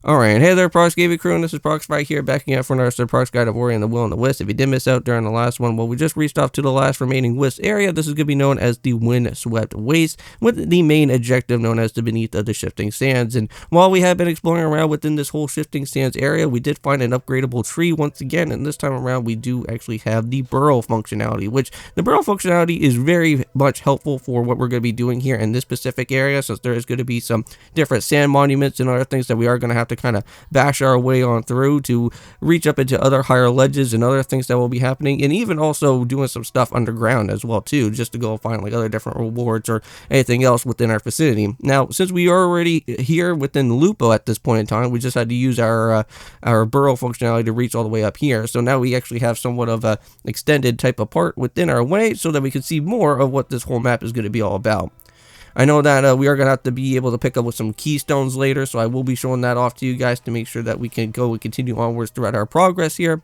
Alright, hey there, Prox Gaming Crew, and this is Proxify here, backing up for another Prox Guide of Ori and the Will and the Wisps. If you did miss out during the last one, well, we just reached off to the last remaining Wisp area. This is going to be known as the Windswept Waste, with the main objective known as the Beneath of the Shifting Sands. And while we have been exploring around within this whole Shifting Sands area, we did find an upgradable tree once again, and this time around we do actually have the burrow functionality, which the burrow functionality is very much helpful for what we're going to be doing here in this specific area, since there is going to be some different sand monuments and other things that we are going to have to kind of bash our way on through to reach up into other higher ledges and other things that will be happening, and even also doing some stuff underground as well too, just to go find like other different rewards or anything else within our vicinity. Now, since we are already here within Lupo at this point in time, we just had to use our burrow functionality to reach all the way up here. So now we actually have somewhat of a extended type of part within our way so that we can see more of what this whole map is going to be all about. I know that we are going to have to be able to pick up with some keystones later, so I will be showing that off to you guys to make sure that we can go and continue onwards throughout our progress here.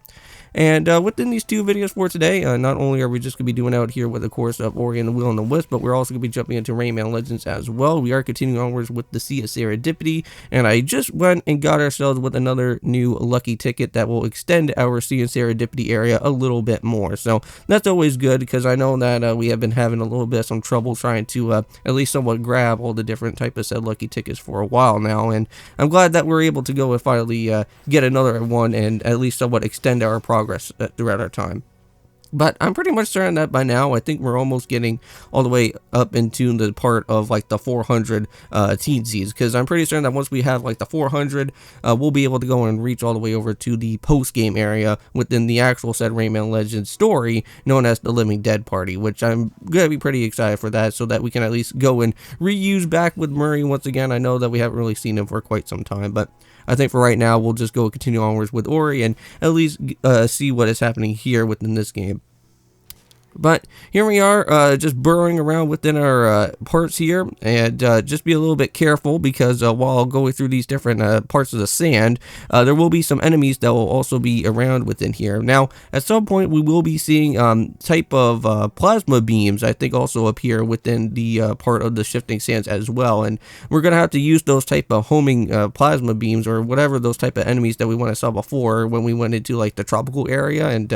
And within these two videos for today, not only are we just going to be doing out here with the course of Ori and the Will and the Wisp, but we're also going to be jumping into Rayman Legends as well. We are continuing onwards with the Sea of Serendipity, and I just went and got ourselves with another new lucky ticket that will extend our Sea of Serendipity area a little bit more. So that's always good, because I know that we have been having a little bit of some trouble trying to at least somewhat grab all the different type of said lucky tickets for a while now, and I'm glad that we're able to go and finally get another one and at least somewhat extend our progress throughout our time. But I'm pretty much certain that by now, I think we're almost getting all the way up into the part of like the 400 teensies, because I'm pretty certain that once we have like the 400, we'll be able to go and reach all the way over to the post-game area within the actual said Rayman Legends story known as the Living Dead Party, which I'm going to be pretty excited for that, so that we can at least go and reuse back with Murray once again. I know that we haven't really seen him for quite some time, but I think for right now, we'll just go continue onwards with Ori and at least see what is happening here within this game. But here we are, just burrowing around within our parts here, and just be a little bit careful, because while going through these different parts of the sand, there will be some enemies that will also be around within here. Now, at some point, we will be seeing type of plasma beams, I think, also appear within the part of the Shifting Sands as well, and we're going to have to use those type of homing plasma beams, or whatever those type of enemies that we went and saw before when we went into like the tropical area and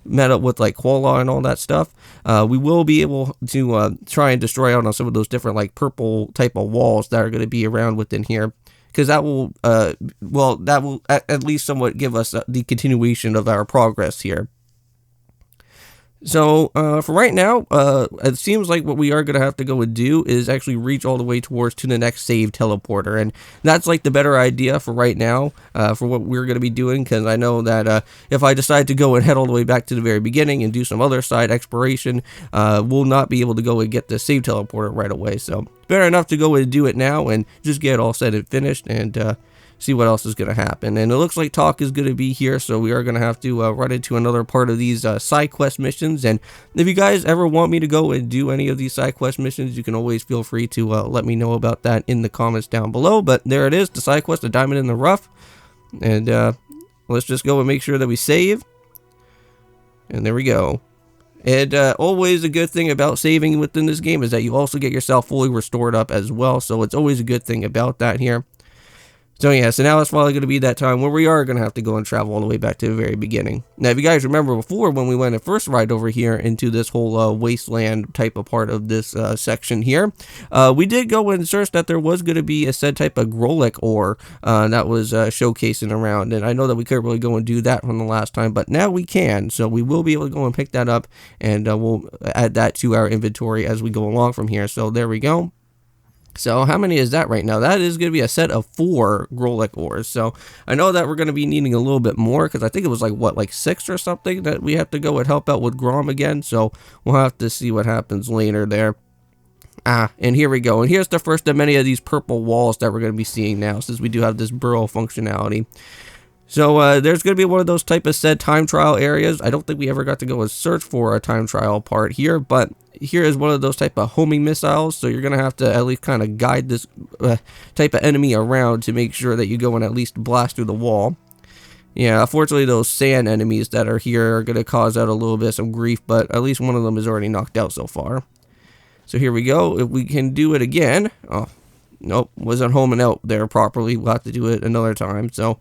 met up with like Koala and all that stuff. We will be able to try and destroy out on some of those different like purple type of walls that are going to be around within here, because that will that will at least somewhat give us the continuation of our progress here. So, for right now, it seems like what we are going to have to go and do is actually reach all the way towards to the next save teleporter, and that's like the better idea for right now, for what we're going to be doing, because I know that if I decide to go and head all the way back to the very beginning and do some other side exploration, we'll not be able to go and get the save teleporter right away, so better enough to go and do it now and just get it all set and finished, and see what else is going to happen. And it looks like Talk is going to be here, so we are going to have to run into another part of these side quest missions. And if you guys ever want me to go and do any of these side quest missions, you can always feel free to let me know about that in the comments down below. But there it is, the side quest, A Diamond in the Rough. And let's just go and make sure that we save. And there we go. And always a good thing about saving within this game is that you also get yourself fully restored up as well, so it's always a good thing about that here. So yeah, so now it's finally going to be that time where we are going to have to go and travel all the way back to the very beginning. Now, if you guys remember before, when we went and first ride over here into this whole wasteland type of part of this section here, we did go and search that there was going to be a said type of Grolic ore that was showcasing around. And I know that we couldn't really go and do that from the last time, but now we can. So we will be able to go and pick that up, and we'll add that to our inventory as we go along from here. So there we go. So how many is that right now? That is going to be a set of 4 Grolic ores. So I know that we're going to be needing a little bit more, because I think it was like, what, like 6 or something that we have to go and help out with Grom again. So we'll have to see what happens later there. And here we go. And here's the first of many of these purple walls that we're going to be seeing now, since we do have this burrow functionality. So there's going to be one of those type of said time trial areas. I don't think we ever got to go and search for a time trial part here, but here is one of those type of homing missiles. So you're going to have to at least kind of guide this type of enemy around to make sure that you go and at least blast through the wall. Yeah, unfortunately those sand enemies that are here are going to cause out a little bit of some grief, but at least one of them is already knocked out so far. So here we go. If we can do it again. Oh, Nope, wasn't homing out there properly. We'll have to do it another time. So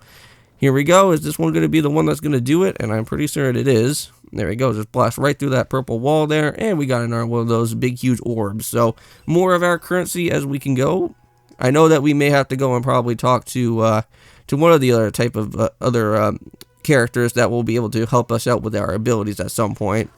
here we go. Is this one going to be the one that's going to do it? And I'm pretty certain it is. There we go. Just blast right through that purple wall there. And we got another one of those big, huge orbs. So more of our currency as we can go. I know that we may have to go and probably talk to one of the other type of characters that will be able to help us out with our abilities at some point.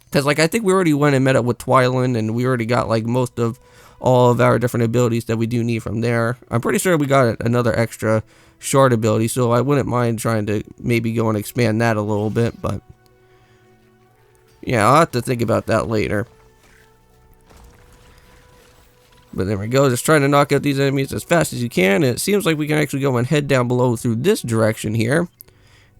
Because, like, I think we already went and met up with Twyland, and we already got, like, most of all of our different abilities that we do need from there. I'm pretty sure we got another extra shard ability, so I wouldn't mind trying to maybe go and expand that a little bit, but yeah, I'll have to think about that later. But there we go, just trying to knock out these enemies as fast as you can, and it seems like we can actually go and head down below through this direction here.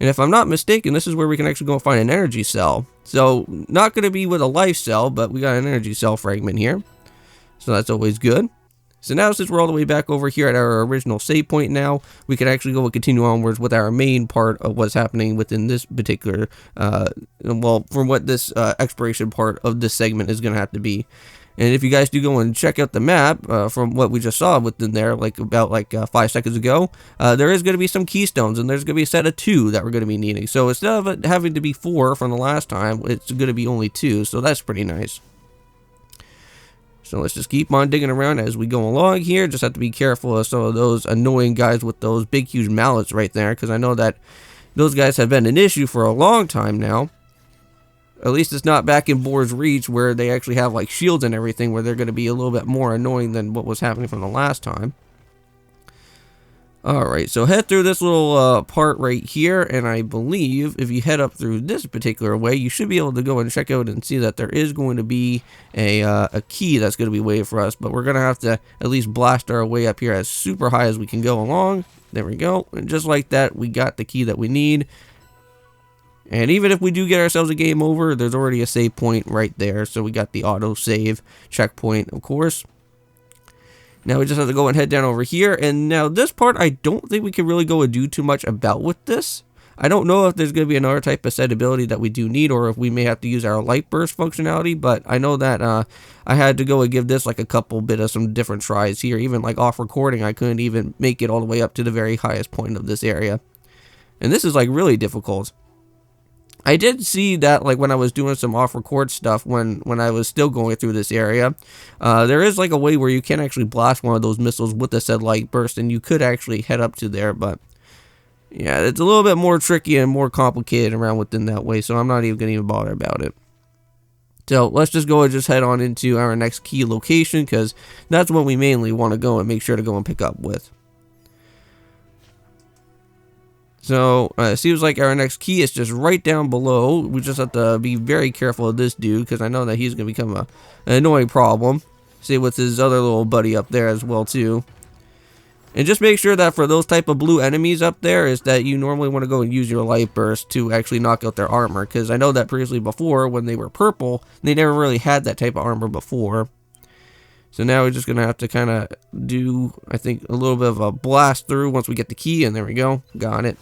And if I'm not mistaken, this is where we can actually go and find an energy cell. So, not going to be with a life cell, but we got an energy cell fragment here. So that's always good. So now, since we're all the way back over here at our original save point now, we can actually go and continue onwards with our main part of what's happening within this particular, well, from what this exploration part of this segment is going to have to be. And if you guys do go and check out the map, from what we just saw within there, like about 5 seconds ago, there is going to be some keystones, and there's going to be a set of 2 that we're going to be needing. So instead of it having to be 4 from the last time, it's going to be only 2, so that's pretty nice. So let's just keep on digging around as we go along here. Just have to be careful of some of those annoying guys with those big, huge mallets right there, because I know that those guys have been an issue for a long time now. At least it's not back in Boar's Reach where they actually have like shields and everything, where they're going to be a little bit more annoying than what was happening from the last time. Alright, so head through this little part right here, and I believe if you head up through this particular way, you should be able to go and check out and see that there is going to be a key that's going to be waiting for us, but we're going to have to at least blast our way up here as super high as we can go along. There we go, and just like that, we got the key that we need. And even if we do get ourselves a game over, there's already a save point right there, so we got the auto save checkpoint, of course. Now we just have to go and head down over here, and now this part I don't think we can really go and do too much about with this. I don't know if there's going to be another type of set ability that we do need, or if we may have to use our light burst functionality, but I know that I had to go and give this like a couple bit of some different tries here. Even like off recording, I couldn't even make it all the way up to the very highest point of this area. And this is like really difficult. I did see that, like, when I was doing some off-record stuff, when I was still going through this area, there is, like, a way where you can actually blast one of those missiles with the said light burst, and you could actually head up to there, but, yeah, it's a little bit more tricky and more complicated around within that way, so I'm not even going to even bother about it. So, let's just go and just head on into our next key location, because that's what we mainly want to go and make sure to go and pick up with. So, it seems like our next key is just right down below. We just have to be very careful of this dude, because I know that he's going to become an annoying problem. Same with his other little buddy up there as well, too. And just make sure that for those type of blue enemies up there, is that you normally want to go and use your light burst to actually knock out their armor. Because I know that previously before, when they were purple, they never really had that type of armor before. So now we're just going to have to kind of do, I think, a little bit of a blast through once we get the key. And there we go. Got it.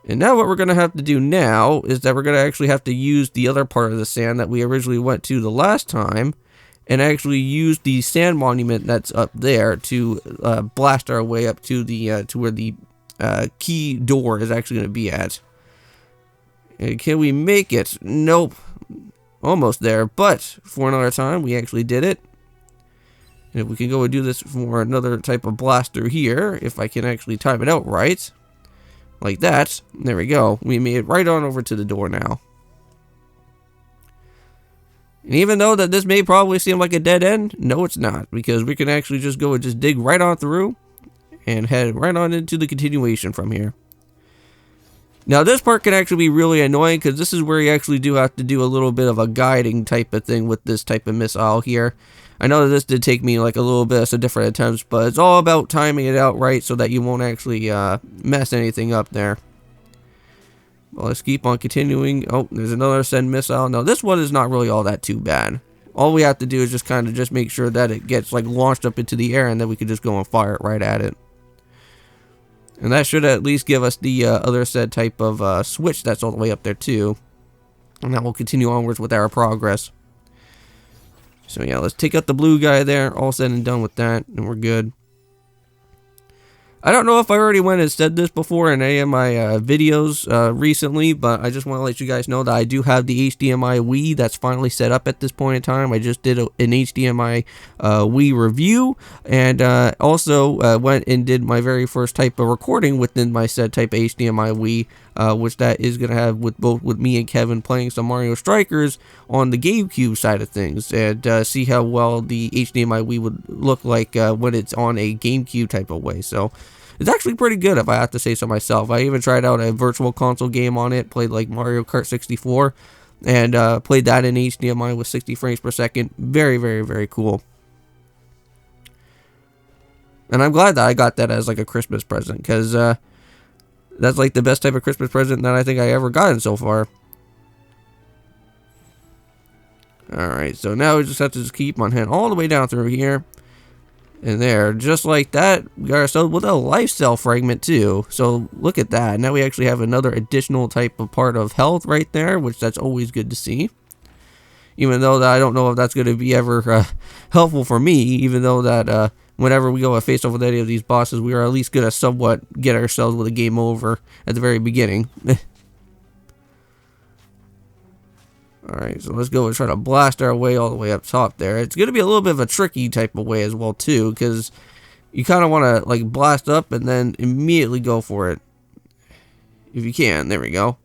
And now what we're going to have to do now is that we're going to actually have to use the other part of the sand that we originally went to the last time, and actually use the sand monument that's up there to blast our way up to the to where the key door is actually going to be at. And can we make it? Nope. Almost there, but for another time we actually did it. And if we can go and do this for another type of blast through here, if I can actually time it out right. Like that. There we go. We made it right on over to the door now. And even though that this may probably seem like a dead end, no it's not. Because we can actually just go and just dig right on through and head right on into the continuation from here. Now this part can actually be really annoying, because this is where you actually do have to do a little bit of a guiding type of thing with this type of missile here. I know that this did take me like a little bit of some different attempts, but it's all about timing it out right so that you won't actually mess anything up there. Well, let's keep on continuing. Oh, there's another send missile. Now this one is not really all that too bad. All we have to do is just kind of just make sure that it gets like launched up into the air, and then we can just go and fire it right at it. And that should at least give us the other said type of switch that's all the way up there too. And that will continue onwards with our progress. So yeah, let's take out the blue guy there. All said and done with that, and we're good. I don't know if I already went and said this before in any of my videos recently, but I just want to let you guys know that I do have the HDMI Wii that's finally set up at this point in time. I just did an HDMI Wii review, and also went and did my very first type of recording within my said type of HDMI Wii, which that is going to have with me and Kevin playing some Mario Strikers on the GameCube side of things, and see how well the HDMI Wii would look like when it's on a GameCube type of way. So it's actually pretty good, if I have to say so myself. I even tried out a virtual console game on it, played like Mario Kart 64, and played that in HDMI with 60 frames per second. Very, very, very cool. And I'm glad that I got that as like a Christmas present, because that's like the best type of Christmas present that I think I ever gotten so far. Alright, so now we just have to just keep on heading all the way down through here. And there, just like that, we got ourselves with a lifestyle fragment too. So look at that. Now we actually have another additional type of part of health right there, which that's always good to see. Even though that I don't know if that's going to be ever helpful for me, even though that whenever we go face off with any of these bosses, we are at least going to somewhat get ourselves with a game over at the very beginning. Alright, so let's go and try to blast our way all the way up top there. It's going to be a little bit of a tricky type of way as well, too, because you kind of want to, like, blast up and then immediately go for it. If you can. There we go.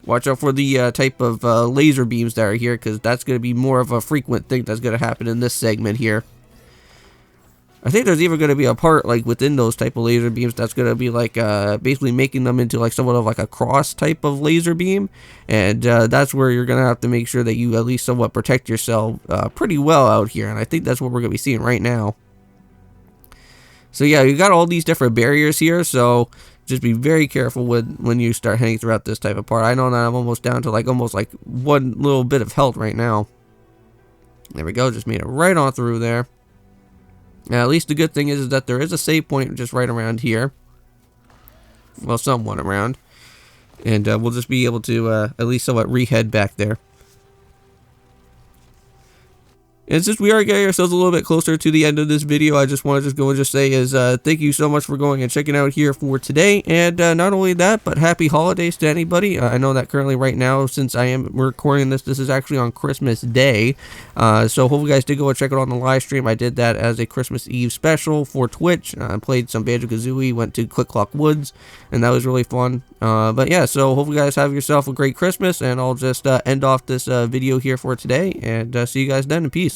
Watch out for the type of laser beams that are here, because that's going to be more of a frequent thing that's going to happen in this segment here. I think there's even going to be a part, like, within those type of laser beams that's going to be, like, basically making them into, like, somewhat of, like, a cross type of laser beam. And that's where you're going to have to make sure that you at least somewhat protect yourself pretty well out here. And I think that's what we're going to be seeing right now. So, yeah, you got all these different barriers here, so just be very careful when you start heading throughout this type of part. I know that I'm almost down to, like, almost, like, one little bit of health right now. There we go, just made it right on through there. Now, at least the good thing is that there is a save point just right around here. Well, somewhat around. And we'll just be able to at least somewhat re-head back there. And since we are getting ourselves a little bit closer to the end of this video, I just want to go and just say thank you so much for going and checking out here for today. And not only that, but happy holidays to anybody. I know that currently right now, since I am recording this is actually on Christmas Day. So hope you guys did go and check it out on the live stream. I did that as a Christmas Eve special for Twitch. I played some Banjo-Kazooie, went to Click Clock Woods, and that was really fun. But yeah, so hope you guys have yourself a great Christmas, and I'll just end off this video here for today, and see you guys then, in peace.